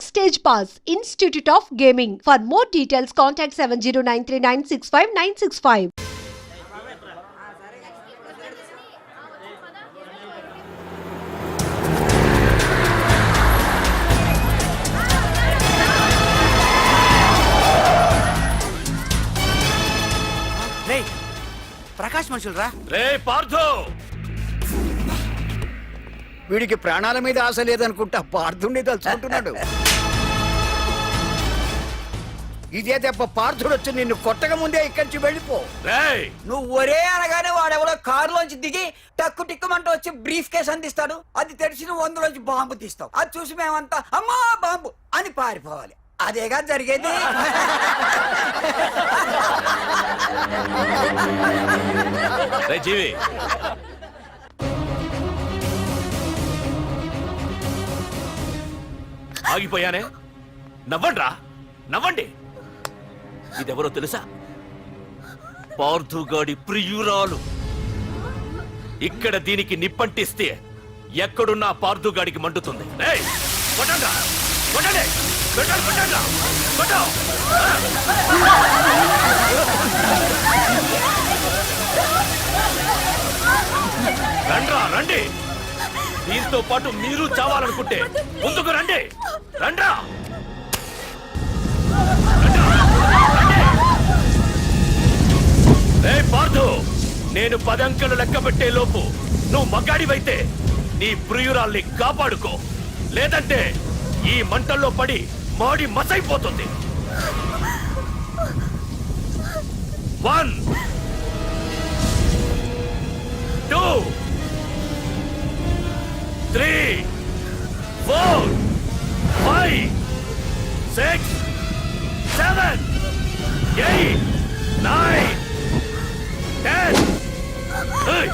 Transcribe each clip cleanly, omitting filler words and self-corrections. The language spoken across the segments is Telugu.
Backstage Pass, Institute of Gaming. For more details, contact 7093965965. Prakash మనుషులు రా రే పార్థు, వీడికి ప్రాణాల మీద ఆశ లేదనుకుంటా పార్థుడిని తలుచుకుంటున్నాడు. ఇదే దెబ్బ పార్థుడు వచ్చి నిన్ను కొట్టక ముందే ఇక్కడి నుంచి వెళ్ళిపో. రేయ్ నువ్వు ఒరే అనగానే వాడెవడో కారులోంచి దిగి టక్కు టిక్కుమంటూ వచ్చి బ్రీఫ్ కేస్ అందిస్తాడు. అది తెరిచి నువ్వు అందులోంచి బాంబు తీస్తావు. అది చూసి మేమంతా అమ్మా బాంబు అని పారిపోవాలి. అదేగా జరిగేది. రే జీవి, ఆగిపోయానే. నవ్వండ్రా, నవ్వండి. ఇదెవరో తెలుసా? పార్థుగాడి ప్రియురాలు. ఇక్కడ దీనికి నిప్పంటిస్తే ఎక్కడున్నా పార్థుగాడికి మండుతుంది. రేయ్ కొట్టండ్రా, కొట్టండి, కొట్టండి, కొట్టండ్రా, కొట్టు. రండ్రా, రండి. దీంతో పాటు మీరు చావాలనుకుంటే ముందుకు రండి. రండ్రా, రే పార్థు, నేను 10 అంకెలు లెక్క పెట్టే లోపు నువ్వు మగాడివైతే నీ ప్రియురాల్ని కాపాడుకో. లేదంటే ఈ మంటల్లో పడి మాడి మసైపోతుంది. 1 2 3 4 5 6 7 8 9 10. Hey!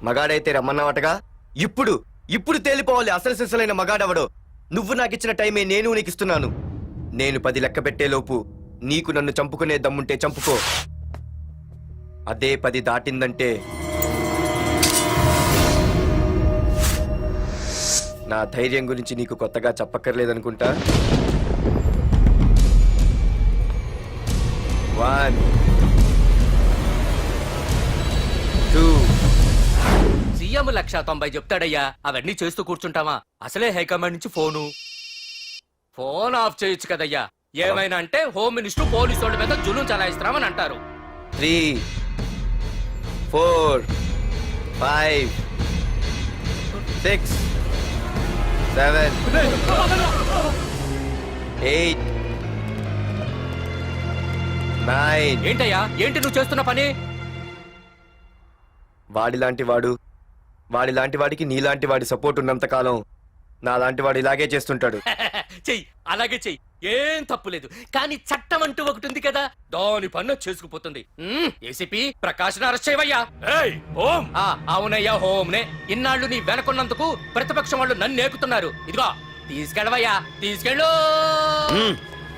మగాడైతే రమ్మన్నావటగా. ఇప్పుడు ఇప్పుడు తేలిపోవాలి అసలు సిసలైన మగాడవడో. నువ్వు నాకిచ్చిన టైమే నేను నీకు ఇస్తున్నాను. నేను 10 లెక్క పెట్టేలోపు నీకు నన్ను చంపుకునే దమ్ముంటే చంపుకో. అదే 10 దాటిందంటే నా ధైర్యం గురించి నీకు కొత్తగా చెప్పక్కర్లేదనుకుంటా. 1 2 సీఎం 190 చెప్తాడయ్యా. అవన్నీ చేస్తూ కూర్చుంటావా? అసలే హైకమాండ్ నుంచి ఫోన్ ఆఫ్ చేయొచ్చు కదయ్యా. ఏమైనా అంటే హోమ్ మినిస్టర్ పోలీసు వాళ్ళ మీద జులుం చలాయిస్తున్నామని అంటారు. 3 4 5 6 7 8 9. ఏంటయ్యా, ఏంటి నువ్వు చేస్తున్న పని? వాడిలాంటి వాడికి నీలాంటి వాడి సపోర్ట్ ఉన్నంత కాలం నాలాంటి వాడు ఇలాగే చేస్తుంటాడు. చెయ్యి, అలాగే చెయ్యి, ఏం తప్పులేదు. కానీ చట్టం అంటూ ఒకటి ఉంది కదా, దాని పన్ను చేసుకుపోతుంది. ఏసీపీ ప్రకాష్ అరెస్ట్ చేయవయ్యా. ఏయ్ ఓం. అవునయ్యా, హోమ్నే. ఇన్నాళ్ళు నీ వెనకున్నందుకు ప్రతిపక్షం వాళ్ళు నన్ను నేకుతున్నారు. ఇదిగో తీసుకెళ్ళవయ్యా, తీసుకెళ్ళు.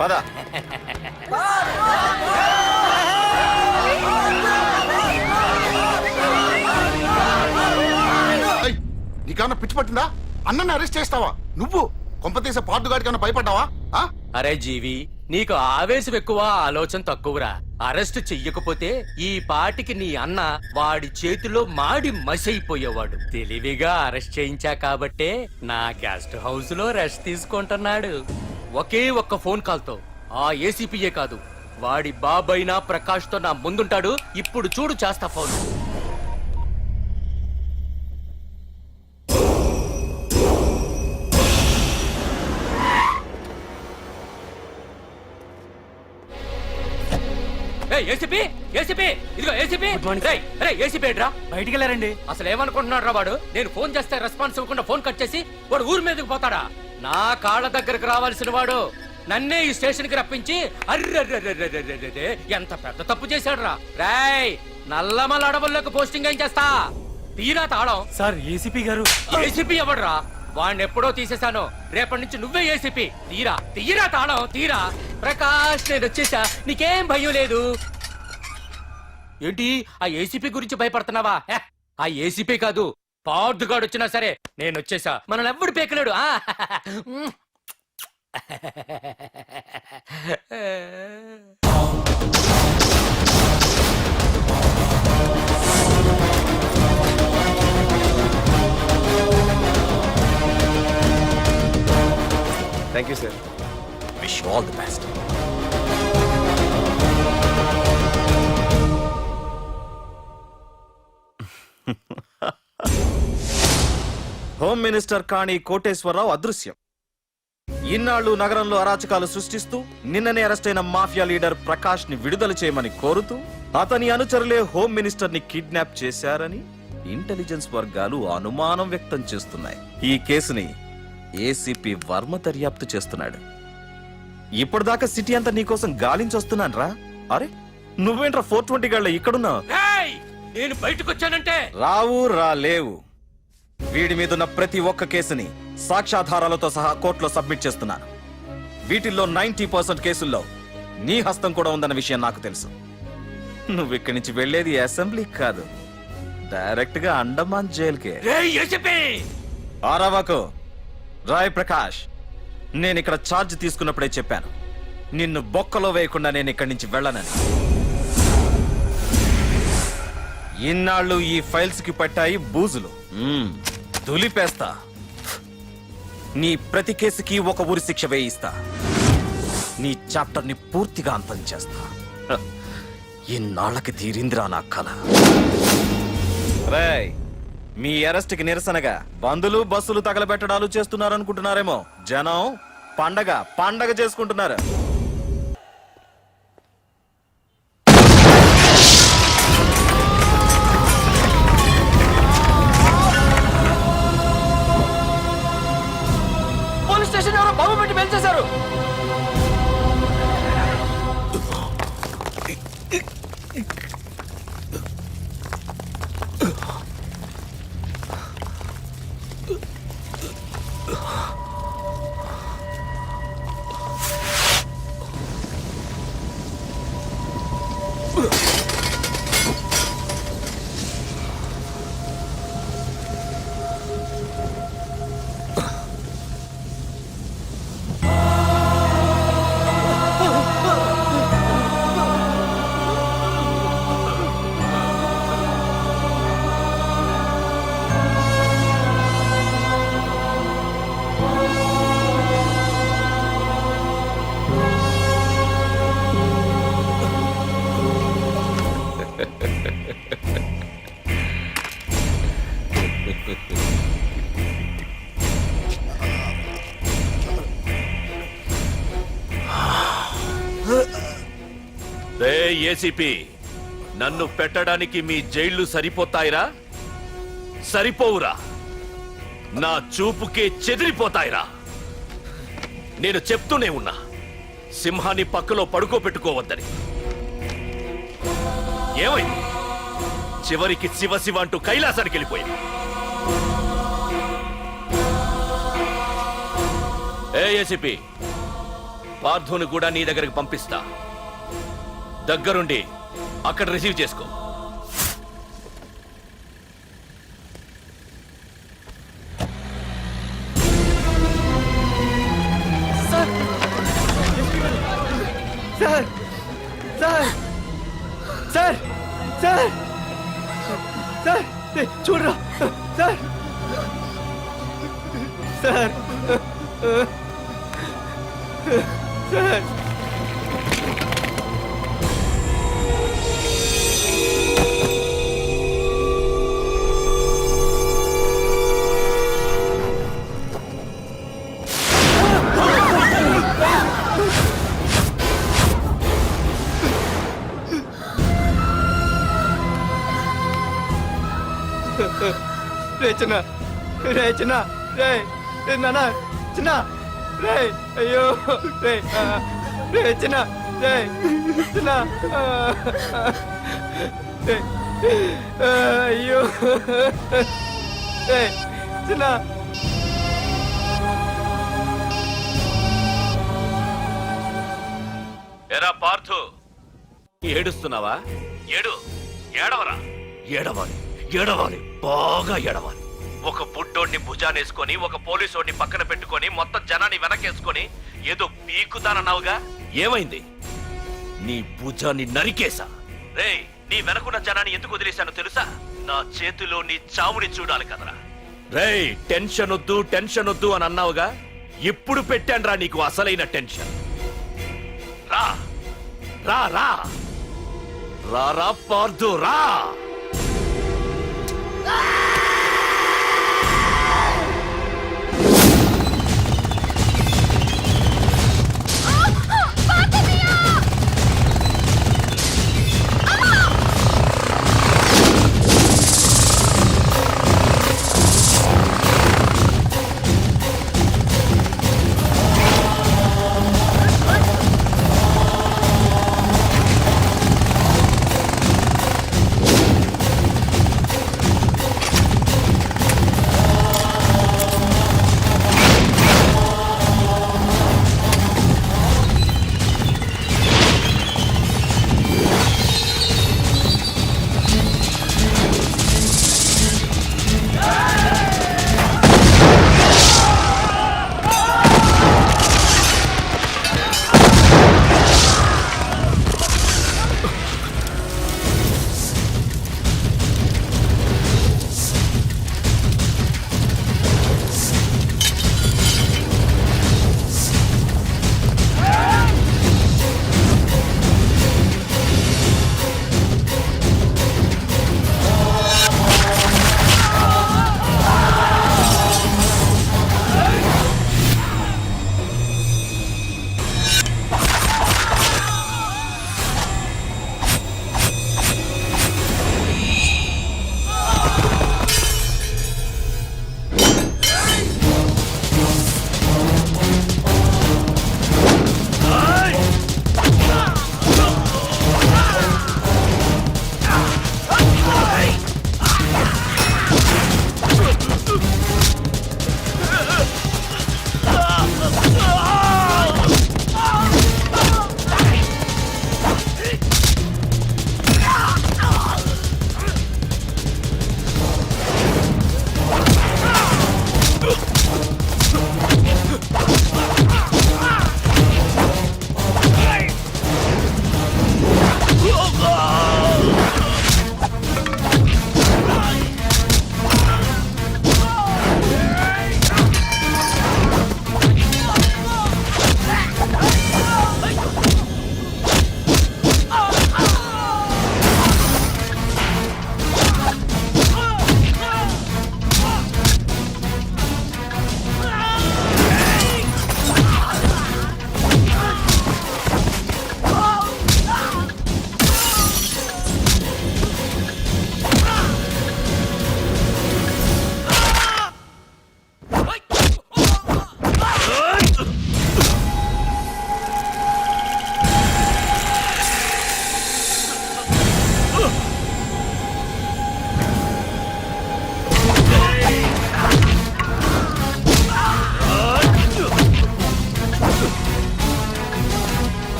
పద. నీకన్నా పిచ్చి పట్టిందా? అన్నని అరెస్ట్ చేస్తావా నువ్వు? కొంపతీసే పార్దుగాడికి కన్నా భయపడ్డావా? అరే జీవి, నీకు ఆవేశం ఎక్కువ, ఆలోచన తక్కువరా. అరెస్ట్ చెయ్యకపోతే ఈ పాటికి నీ అన్న వాడి చేతిలో మాడి మసైపోయేవాడు. తెలివిగా అరెస్ట్ చేయించా కాబట్టే నా గెస్ట్ హౌస్ లో రెస్ట్ తీసుకుంటున్నాడు. ఒకే ఒక్క ఫోన్ కాల్ తో ఆ ఏసీపీయే కాదు, వాడి బాబైనా ప్రకాష్ తో నా ముందుంటాడు. ఇప్పుడు చూడు చేస్తా ఫోన్. ఏసీపీ ఏసీపీ ఇదిగో ఏసీపీ. ఏసీపీ ఏంట్రా బయటికి వెళ్ళారండి. అసలు ఏమనుకుంటున్నాడు రా వాడు? నేను ఫోన్ చేస్తే రెస్పాన్స్ ఇవ్వకుండా ఫోన్ కట్ చేసి వాడు ఊరి మీదకి పోతాడా? నా కాళ్ళ దగ్గరకు రావాల్సిన వాడు నన్నే ఈ స్టేషన్ కి రప్పించి అర్రె ఎంత పెద్ద తప్పు చేశాడు రా. రాయ్ నల్లమల అడవుల్లోకి పోస్టింగ్ ఏం చేస్తా? తీరా తాళం. సార్ ఏసీపీ గారు. ఏసీపీ ఎవడ్రా? వాడిని ఎప్పుడో తీసేశాను. రేపటి నుంచి నువ్వే ఏసీపీ. తీరా తాళం తీరా. ప్రకాష్ నేను వచ్చేసా, నీకేం భయం లేదు. ఏంటి ఆ ఏసీపీ గురించి భయపడుతున్నావా? ఆ ఏసీపీ కాదు, పార్దుగాడు వచ్చినా సరే నేను వచ్చేసా. మనల్ని ఎవ్వడు పేకలేడు. Thank you sir. Wish you all the best. Home minister Kani Koteswararao అదృశ్యం. ఇన్నాళ్లు నగరంలో అరాచకాలు సృష్టిస్తూ నిన్ననే అరెస్ట్ అయిన మాఫియా లీడర్ ప్రకాష్ ని విడుదల చేయమని కోరుతూ అతని అనుచరులే హోమ్ మినిస్టర్ ని కిడ్నాప్ చేశారని ఇంటెలిజెన్స్ వర్గాలు అనుమానం వ్యక్తం చేస్తున్నాయి. ఈ కేసుని ఏసీపీ వర్మ దర్యాప్తు చేస్తున్నాడు. ఇప్పటిదాకా సిటీ అంతా నీకోసం గాలించొస్తున్నాను రా. అరే నువ్వేంట్రా 420 గాళ్ళ ఇక్కడున్నావు? నేను బయటకు వచ్చానంటే రావు రాలేవు. వీడి మీదున్న ప్రతి ఒక్క కేసుని సాక్ష్యాధారాలతో సహా కోర్టులో సబ్మిట్ చేస్తున్నాను. వీటిల్లో 90% కేసుల్లో నీ హస్తం కూడా ఉందన్న విషయం నాకు తెలుసు. నువ్వు ఇక్కడి నుంచి వెళ్లేది అసెంబ్లీ కాదు, డైరెక్ట్ గా అండమాన్ జైలుకే. ఆరావాకు రాయ్ ప్రకాష్, నేను ఇక్కడ ఛార్జ్ తీసుకున్నప్పుడే చెప్పాను, నిన్ను బొక్కలో వేయకుండా నేను ఇక్కడి నుంచి వెళ్ళనని. ఇన్నాళ్ళు ఈ ఫైల్స్ కి పట్టాయి బూజులు. దులిపేస్తా. నీ ప్రతి కేసుకి ఒక ఊరి శిక్ష వేయిస్తా. నీ చాప్టర్ ని పూర్తిగా అంతం చేస్తా. ఇన్నాళ్ళకి తీరిందిరా నా కళ. రేయ్, మీ అరెస్ట్ కి నిరసనగా బందులు బస్సులు తగలబెట్టడాలు చేస్తున్నారనుకుంటున్నారేమో. జనం పండగ చేసుకుంటున్నారు. పోలీస్ స్టేషన్ ఎవరో బాబు పెట్టి పెంచేశారు. ఏసీపీ, నన్ను పెట్టడానికి మీ జైళ్లు సరిపోతాయిరా? సరిపోవురా. నా చూపుకే చెదిరిపోతాయిరా. నేను చెప్తూనే ఉన్నా, సింహాన్ని పక్కలో పడుకోబెట్టుకోవద్దని. ఏమైంది? చివరికి శివ శివ అంటూ కైలాసానికి వెళ్ళిపోయింది. ఏసీపీ, పార్థుని కూడా నీ దగ్గరికి పంపిస్తా. దగ్గరుండి అక్కడ రిసీవ్ చేసుకో. Sir sir sir sir sir చూడరా సార్ సార్ సార్ రే చిన్న రే చిన్న రే నాన్న చిన్న రే అయ్యో రే రే చిన్న రే చిన్న రే అయ్యో రే చిన్న ఎరా పార్థు ఏడుస్తున్నావా? ఏడవరా. ఏడవాలి, ఏడవాలి, బాగా ఏడవాలి. ఒక బుడ్డోడిని భుజానేసుకొని ఒక పోలీసోడిని పక్కన పెట్టుకొని మొత్తం జనాన్ని వెనకేసుకొని ఏదో పీకుతానన్నావుగా, ఏమైంది? నీ భుజాన్ని నరికేశా. రేయ్, నీ వెనకున్న జనాన్ని ఎందుకు వదిలేశానో తెలుసా? నా చేతిలో నీ చావుని చూడాలి కదరా. రేయ్, టెన్షన్ వద్దు అని అన్నావుగా, ఇప్పుడు పెట్టానురా నీకు అసలైన టెన్షన్. రా రా రా రా రా పార్థు రా.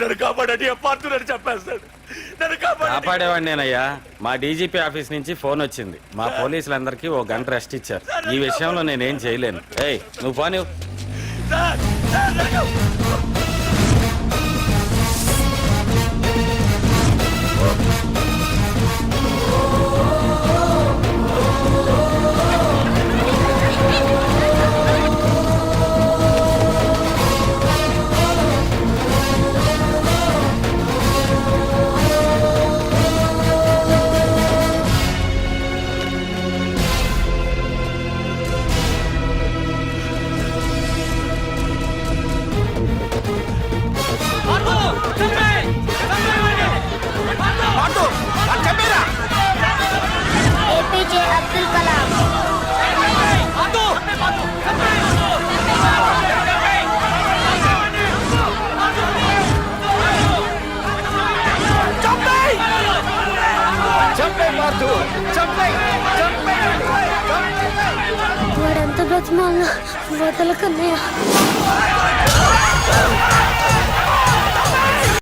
నన్ను కాపాడని పార్తులని చెప్పేస్తాడు. నన్ను కాపాడేవాడినేనయ్యా. మా డీజీపీ ఆఫీస్ నుంచి ఫోన్ వచ్చింది. మా పోలీసులందరికీ ఓ గంట రెస్ట్ ఇచ్చారు. ఈ విషయంలో నేనేం చేయలేను. ఏయ్ నువ్వు పోనీ. ఏపీజే అబ్దుల్ కలాం. వాడంత బ్రతిమాల వదలకన్నయ్య.